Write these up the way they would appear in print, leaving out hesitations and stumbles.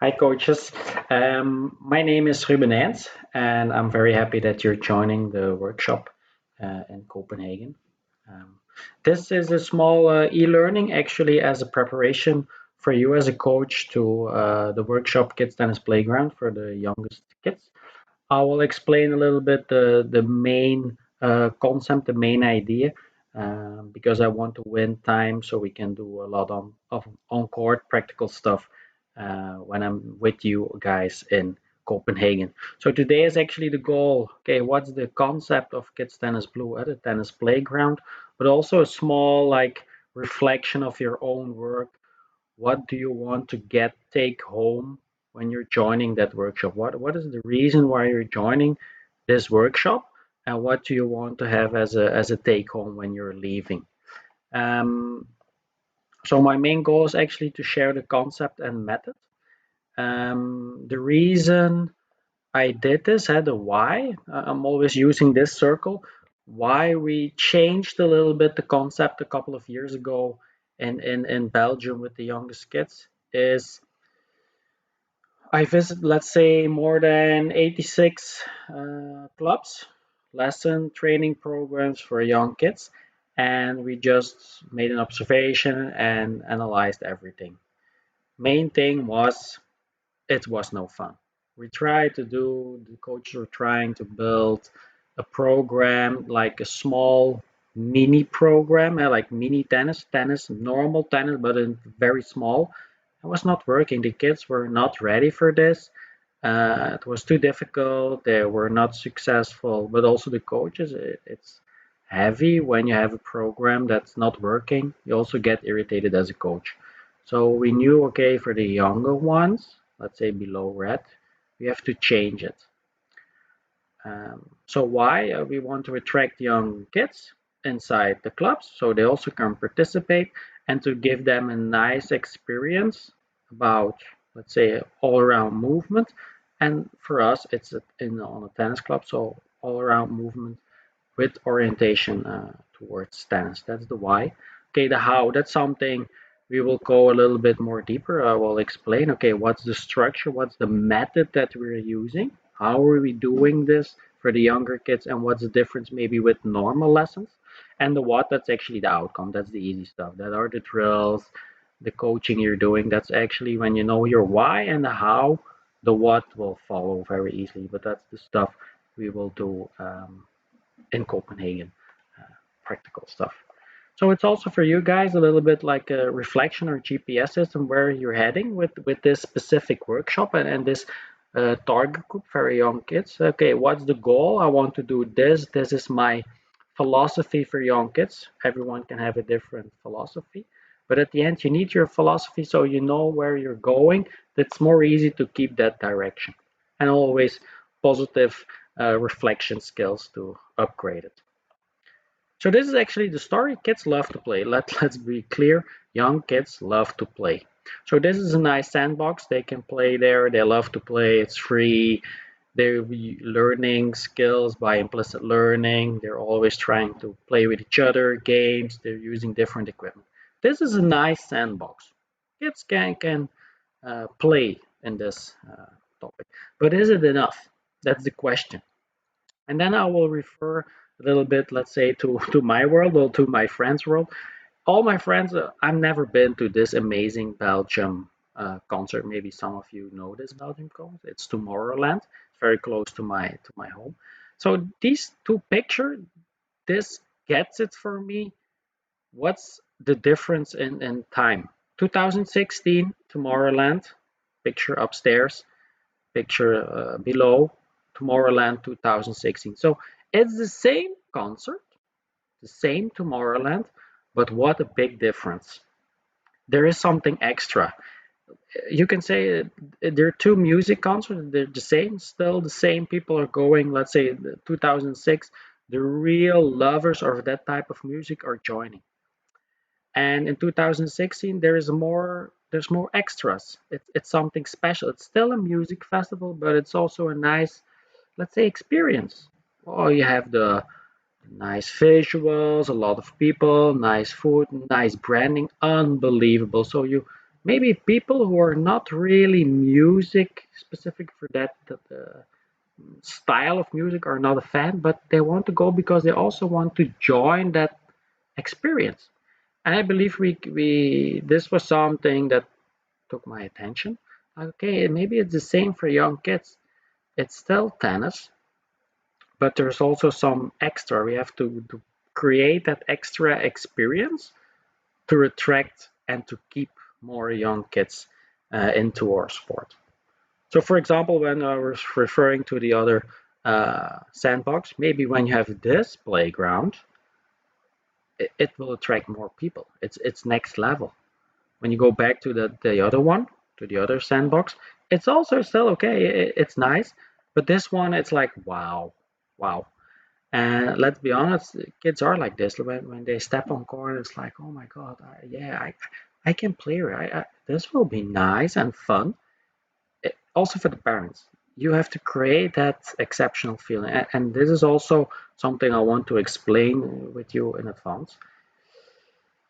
Hi, coaches. My name is RubenNEYENS, and I'm very happy that you're joining the workshop in Copenhagen. Um, this is a small e-learning actually as a preparation for you as a coach to the workshop Kids Tennis Playground for the youngest kids. I will explain a little bit the main concept, the main idea, because I want to win time so we can do a lot of on-court practical stuff when I'm with you guys in Copenhagen. So today is actually the goal. Okay, what's the concept of Kids Tennis Blue at a tennis playground, but also a small like reflection of your own work. What do you want to take home when you're joining that workshop? What is the reason why you're joining this workshop, and what do you want to have as a take home when you're leaving? Um, so my main goal is actually to share the concept and method. The reason I did this had a why. I'm always using this circle. Why we changed a little bit the concept a couple of years ago in Belgium with the youngest kids is I visit, let's say, more than 86 clubs, lesson training programs for young kids, and we just made an observation and analyzed everything. Main thing was it was no fun. The coaches were trying to build a program like a small mini program, like mini tennis, normal tennis, but in very small. It was not working. The kids were not ready for this. It was too difficult. They were not successful, but also the coaches, it's heavy when you have a program that's not working. You also get irritated as a coach. So we knew, okay, for the younger ones, let's say below red, we have to change it. So why we want to attract young kids inside the clubs so they also can participate and to give them a nice experience about, let's say, all-around movement. And for us, it's on a tennis club, so all-around movement with orientation towards tennis. That's the why. Okay, the how, that's something we will go a little bit more deeper. I will explain, okay, what's the structure, what's the method that we're using, how are we doing this for the younger kids, and what's the difference maybe with normal lessons. And the what, that's actually the outcome. That's the easy stuff. That are the drills, the coaching you're doing. That's actually when you know your why and the how, the what will follow very easily. But that's the stuff we will do in Copenhagen, practical stuff. So it's also for you guys a little bit like a reflection or GPS system where you're heading with this specific workshop and this target group for young kids. Okay, what's the goal? I want to do this. This is my philosophy for young kids. Everyone can have a different philosophy, but at the end, you need your philosophy so you know where you're going. It's more easy to keep that direction, and always positive reflection skills to upgrade it. So this is actually the story. Kids love to play. Let's be clear. Young kids love to play. So this is a nice sandbox. They can play there. They love to play. It's free. They're learning skills by implicit learning. They're always trying to play with each other, games. They're using different equipment. This is a nice sandbox. Kids can play in this topic. But is it enough? That's the question. And then I will refer a little bit, let's say, to my world or to my friends' world. All my friends, I've never been to this amazing Belgium concert. Maybe some of you know this Belgium concert. It's Tomorrowland. It's very close to my home. So these two pictures, this gets it for me. What's the difference in time? 2016 Tomorrowland, picture upstairs, picture below, Tomorrowland 2016. So it's the same concert, the same Tomorrowland, but what a big difference. There is something extra. You can say there are two music concerts, they're the same, still the same people are going, let's say 2006, the real lovers of that type of music are joining. And in 2016, there's more extras. It's something special. It's still a music festival, but it's also a nice, let's say, experience. Oh, you have the nice visuals, a lot of people, nice food, nice branding, unbelievable. So you maybe people who are not really music specific for that, style of music are not a fan, but they want to go because they also want to join that experience. And I believe we this was something that took my attention. Okay, maybe it's the same for young kids. It's still tennis, but there's also some extra. We have to create that extra experience to attract and to keep more young kids into our sport. So, for example, when I was referring to the other sandbox, maybe when you have this playground, it will attract more people. It's next level. When you go back to the other one, to the other sandbox, it's also still okay. It's nice, but this one, it's like wow, wow. And let's be honest, kids are like this. When they step on court, it's like, oh my God, yeah, I can play. This will be nice and fun. Also for the parents, you have to create that exceptional feeling. And this is also something I want to explain with you in advance.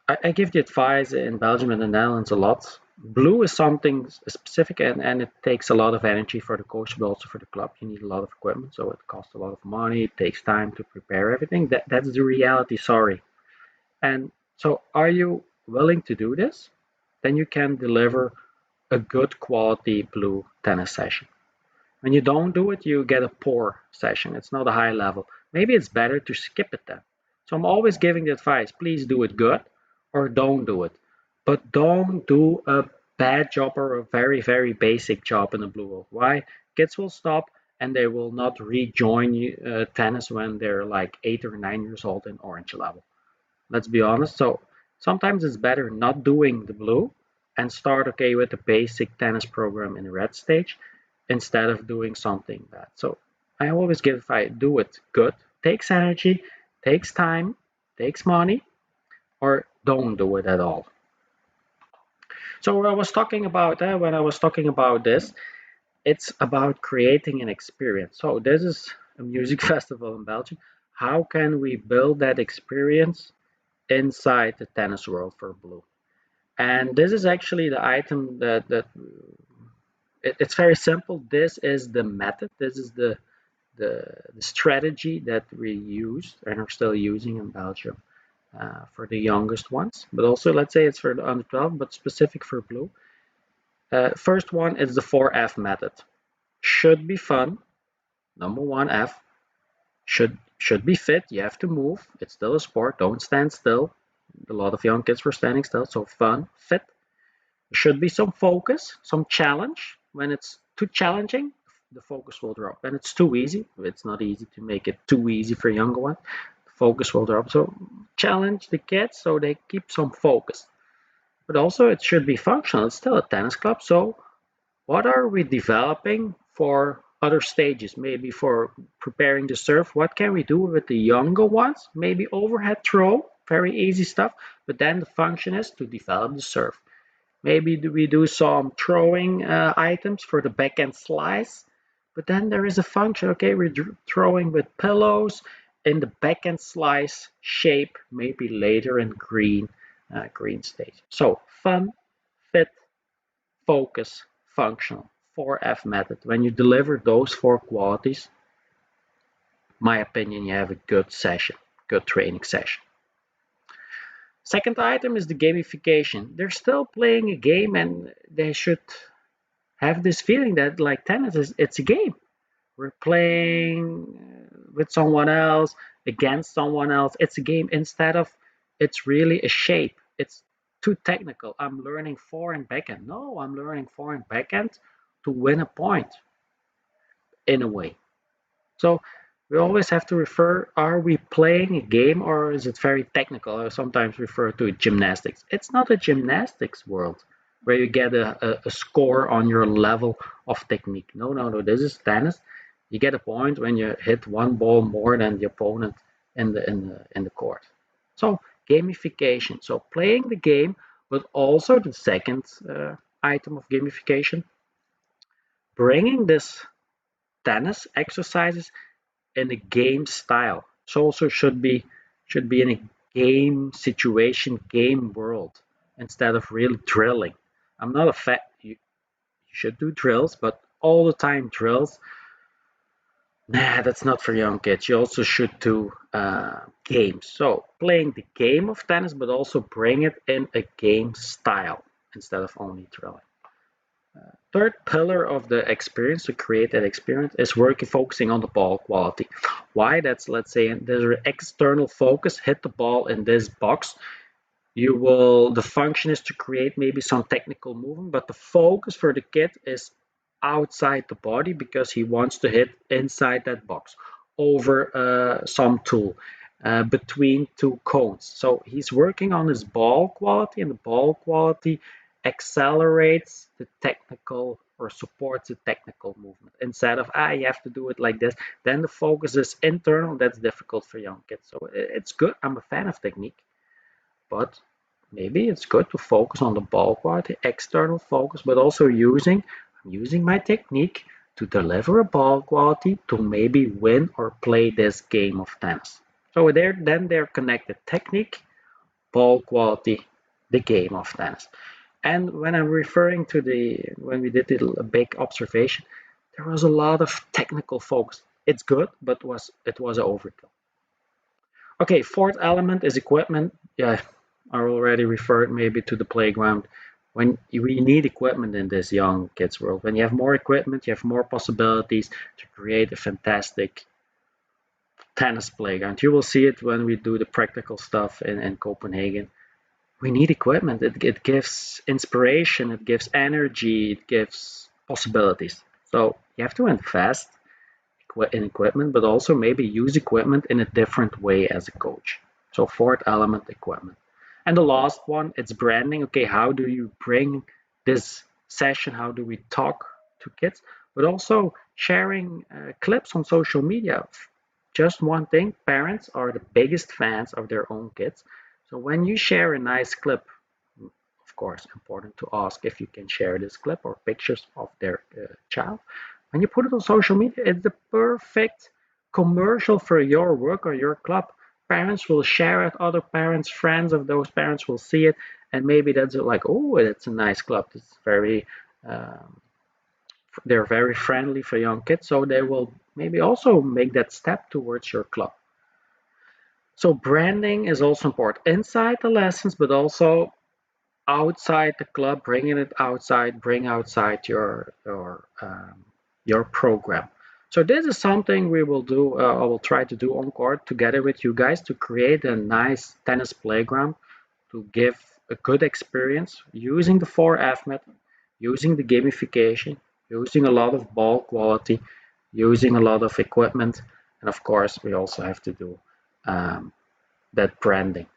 I give the advice in Belgium and the Netherlands a lot. Blue is something specific and it takes a lot of energy for the coach, but also for the club. You need a lot of equipment, so it costs a lot of money. It takes time to prepare everything. That's the reality, sorry. And so, are you willing to do this? Then you can deliver a good quality blue tennis session. When you don't do it, you get a poor session. It's not a high level. Maybe it's better to skip it then. So I'm always giving the advice, please do it good or don't do it. But don't do a bad job or a very, very basic job in the blue world. Why? Kids will stop and they will not rejoin tennis when they're like 8 or 9 years old in orange level. Let's be honest. So sometimes it's better not doing the blue and start okay with the basic tennis program in the red stage instead of doing something bad. So I always give if I do it good, takes energy, takes time, takes money, or don't do it at all. So I was talking about when I was talking about this, it's about creating an experience. So this is a music festival in Belgium. How can we build that experience inside the tennis world for Blue? And this is actually the item it's very simple. This is the method. This is the strategy that we used and are still using in Belgium for the youngest ones. But also, let's say it's for the under 12, but specific for Blue. First one is the 4F method. Should be fun. Number one F. Should be fit. You have to move. It's still a sport. Don't stand still. A lot of young kids were standing still. So fun, fit. There should be some focus, some challenge. When it's too challenging, the focus will drop. When it's too easy, it's not easy to make it too easy for younger ones. The focus will drop. So challenge the kids so they keep some focus. But also it should be functional. It's still a tennis club. So what are we developing for other stages? Maybe for preparing the serve. What can we do with the younger ones? Maybe overhead throw, very easy stuff. But then the function is to develop the serve. Maybe we do some throwing items for the backhand slice, but then there is a function. Okay, we're throwing with pillows in the backhand slice shape, maybe later in green stage. So fun, fit, focus, functional. 4F method. When you deliver those four qualities, my opinion, you have a good session, good training session. Second item is the gamification. They're still playing a game and they should have this feeling that like tennis is it's a game. We're playing with someone else, against someone else. It's a game instead of it's really a shape. It's too technical. I'm learning forehand backhand. No, I'm learning forehand backhand to win a point in a way. So we always have to refer, are we playing a game or is it very technical? I sometimes refer to gymnastics. It's not a gymnastics world where you get a score on your level of technique. No, no, no, this is tennis. You get a point when you hit one ball more than the opponent in the court. So gamification. So playing the game, but also the second item of gamification, bringing this tennis exercises in a game style. So also should be in a game situation, game world instead of really drilling. I'm not a fan. You should do drills, but all the time drills, nah, that's not for young kids. You also should do games. So playing the game of tennis, but also bring it in a game style instead of only drilling. Third pillar of the experience to create that experience is working focusing on the ball quality. Why? That's, let's say, there's an external focus, hit the ball in this box. You will, the function is to create maybe some technical movement, but the focus for the kid is outside the body because he wants to hit inside that box over some tool between two cones. So he's working on his ball quality, and the ball quality accelerates the technical or supports the technical movement instead of you have to do it like this. Then the focus is internal. That's difficult for young kids. So it's good. I'm a fan of technique, but maybe it's good to focus on the ball quality, external focus, but also using my technique to deliver a ball quality to maybe win or play this game of tennis. So they're connected: technique, ball quality, the game of tennis. And when I'm referring to when we did a big observation, there was a lot of technical focus. It's good, but it was an overkill. Okay, fourth element is equipment. Yeah, I already referred maybe to the playground. When we need equipment in this young kids world, when you have more equipment, you have more possibilities to create a fantastic tennis playground. You will see it when we do the practical stuff in Copenhagen. We need equipment. It gives inspiration, it gives energy, it gives possibilities. So you have to invest in equipment, but also maybe use equipment in a different way as a coach. So fourth element, equipment. And the last one, it's branding. Okay, how do you bring this session? How do we talk to kids? But also sharing clips on social media. Just one thing, parents are the biggest fans of their own kids. So when you share a nice clip, of course, important to ask if you can share this clip or pictures of their child. When you put it on social media, it's the perfect commercial for your work or your club. Parents will share it, other parents, friends of those parents will see it, and maybe that's like, oh, it's a nice club. It's very, um, they're very friendly for young kids, so they will maybe also make that step towards your club. So branding is also important inside the lessons, but also outside the club, bringing it outside, bring outside your program. So this is something we will do. I will try to do on court together with you guys to create a nice tennis playground to give a good experience using the 4F method, using the gamification, using a lot of ball quality, using a lot of equipment, and of course we also have to do um, that branding.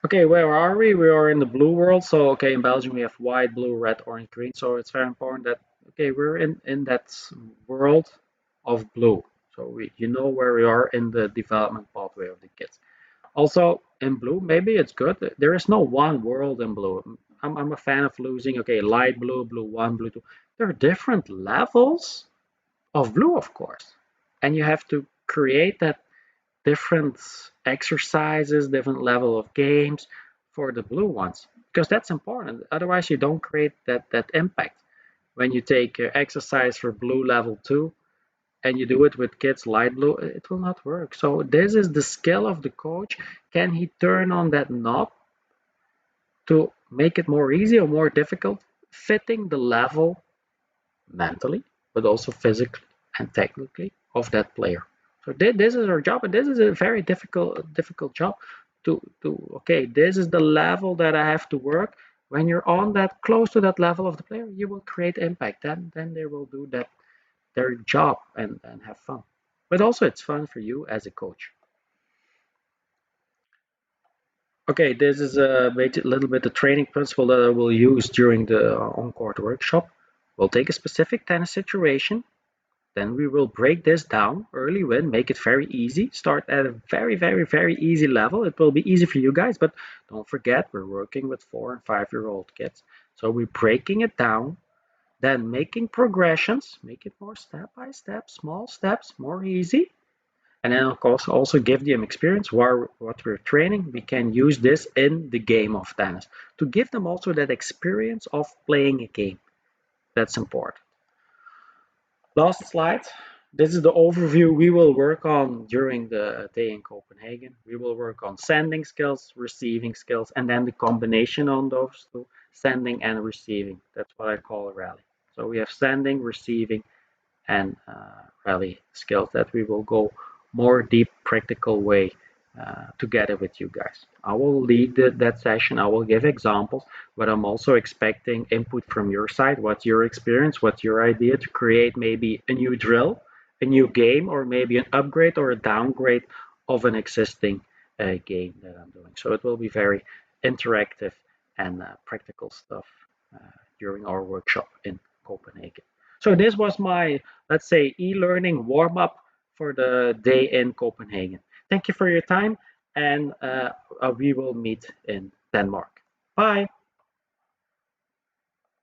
Okay, where are we? We are in the blue world. So, okay, in Belgium we have white, blue, red, orange, green. So it's very important that, okay, we're in that world of blue. So you know where we are in the development pathway of the kids. Also, in blue, maybe it's good. There is no one world in blue. I'm a fan of losing, okay, light blue, blue one, blue two. There are different levels of blue, of course. And you have to create that different exercises, different level of games for the blue ones, because that's important. Otherwise, you don't create that impact. When you take exercise for blue level 2 and you do it with kids light blue, it will not work. So this is the skill of the coach. Can he turn on that knob to make it more easy or more difficult, fitting the level mentally, but also physically and technically of that player. So this is our job, and this is a very difficult job to okay, this is the level that I have to work. When you're on that close to that level of the player, you will create impact. Then they will do that their job and have fun. But also it's fun for you as a coach. Okay, this is a little bit the training principle that I will use during the on-court workshop. We'll take a specific tennis situation. Then we will break this down early win, make it very easy. Start at a very easy level. It will be easy for you guys, but don't forget we're working with 4 and 5-year-old kids. So we're breaking it down, then making progressions, make it more step by step, small steps, more easy. And then of course also give them experience while what we're training. We can use this in the game of tennis to give them also that experience of playing a game. That's important. Last slide. This is the overview we will work on during the day in Copenhagen. We will work on sending skills, receiving skills, and then the combination on those two, sending and receiving. That's what I call a rally. So we have sending, receiving, and rally skills that we will go more deep practical way together with you guys. I will lead that session. I will give examples, but I'm also expecting input from your side. What's your experience? What's your idea to create maybe a new drill, a new game, or maybe an upgrade or a downgrade of an existing game that I'm doing. So it will be very interactive and practical stuff during our workshop in Copenhagen. So this was my, let's say, e-learning warm-up for the day in Copenhagen. Thank you for your time, and we will meet in Denmark. Bye.